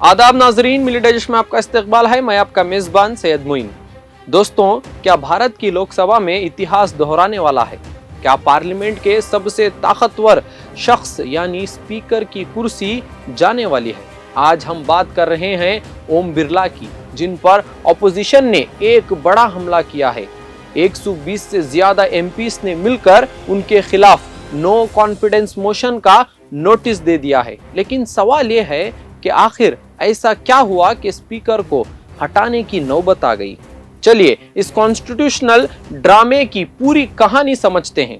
आदाब नाजरीन, मिली डिश में आपका इस्तकबाल है। मैं आपका मेजबान सैयद मोइन। दोस्तों, क्या भारत की लोकसभा में इतिहास दोहराने वाला है? क्या पार्लियामेंट के सबसे ताकतवर शख्स यानी स्पीकर की कुर्सी जाने वाली है? आज हम बात कर रहे हैं ओम बिरला की, जिन पर ऑपोजिशन ने एक बड़ा हमला किया है। 120 से ज्यादा एमपीस ने मिलकर उनके खिलाफ नो कॉन्फिडेंस मोशन का नोटिस दे दिया है। लेकिन सवाल यह है कि आखिर ऐसा क्या हुआ कि स्पीकर को हटाने की नौबत आ गई। चलिए इस कॉन्स्टिट्यूशनल ड्रामे की पूरी कहानी समझते हैं।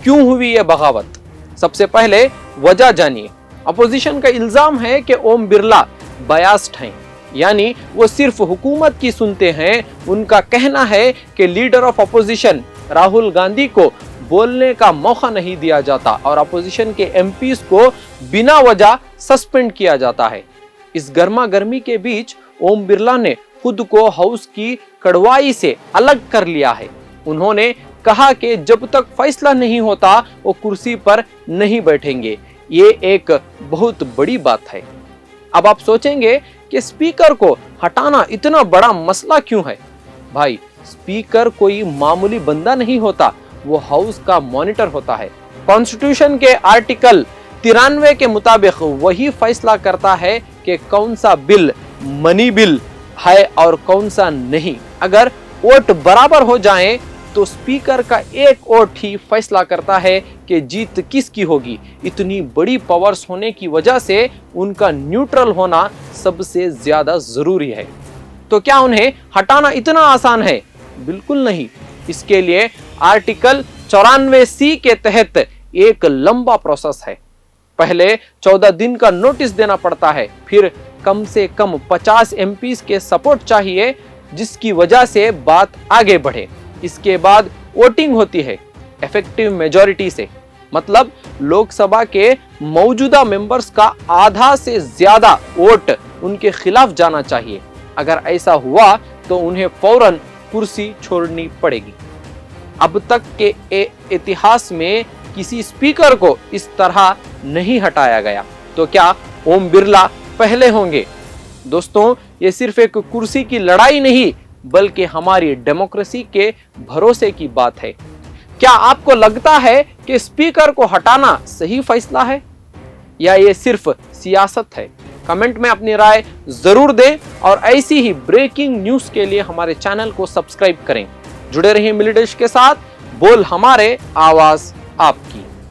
क्यों हुई यह बगावत? सबसे पहले वजह जानिए। अपोजिशन का इल्जाम है कि ओम बिरला बायस्ड हैं, यानी वो सिर्फ हुकूमत की सुनते हैं। उनका कहना है कि leader of opposition Rahul Gandhi को बोलने का मौका नहीं दिया जाता और अपोजिशन के एमपीज को बिना वजह सस्पेंड किया जाता है। इस गर्मा गर्मी के बीच ओम बिरला ने खुद को हाउस की कड़वाई से अलग कर लिया है। उन्होंने कहा कि जब तक फैसला नहीं होता वो कुर्सी पर नहीं बैठेंगे। ये एक बहुत बड़ी बात है। अब आप सोचेंगे कि स्पीकर को हटाना इतना बड़ा मसला क्यों है? भाई, स्पीकर कोई मामूली बंदा नहीं होता, वो हाउस का मॉनिटर होता है। कॉन्स्टिट्यूशन के आर्टिकल 93 के मुताबिक वही फैसला करता है कि कौन सा बिल मनी बिल है और कौन सा नहीं। अगर वोट बराबर हो जाएं तो स्पीकर का एक वोट ही फैसला करता है कि जीत किसकी होगी। इतनी बड़ी पावर्स होने की वजह से उनका न्यूट्रल होना सबसे ज्यादा जरूरी है। तो क्या उन्हें हटाना इतना आसान है? बिल्कुल नहीं। इसके लिए आर्टिकल 94C के तहत एक लंबा प्रोसेस है। पहले 14 दिन का नोटिस देना पड़ता है, फिर कम से कम 50 एमपीज के सपोर्ट चाहिए, जिसकी वजह से बात आगे बढ़े। इसके बाद वोटिंग होती है इफेक्टिव मेजॉरिटी से, मतलब लोकसभा के मौजूदा मेंबर्स का आधा से ज्यादा वोट उनके खिलाफ जाना चाहिए। अगर ऐसा हुआ तो उन्हें फौरन कुर्सी छोड़नी पड़ेगी। अब तक के इतिहास में किसी स्पीकर को इस तरह नहीं हटाया गया। तो क्या ओम बिरला पहले होंगे? दोस्तों, ये सिर्फ एक कुर्सी की लड़ाई नहीं, बल्कि हमारी डेमोक्रेसी के भरोसे की बात है। क्या आपको लगता है कि स्पीकर को हटाना सही फैसला है या ये सिर्फ सियासत है? कमेंट में अपनी राय जरूर दें और ऐसी ही ब्रेकिंग न्यूज के लिए हमारे चैनल को सब्सक्राइब करें। जुड़े रहिए मिली डिश के साथ। बोल हमारे, आवाज आपकी।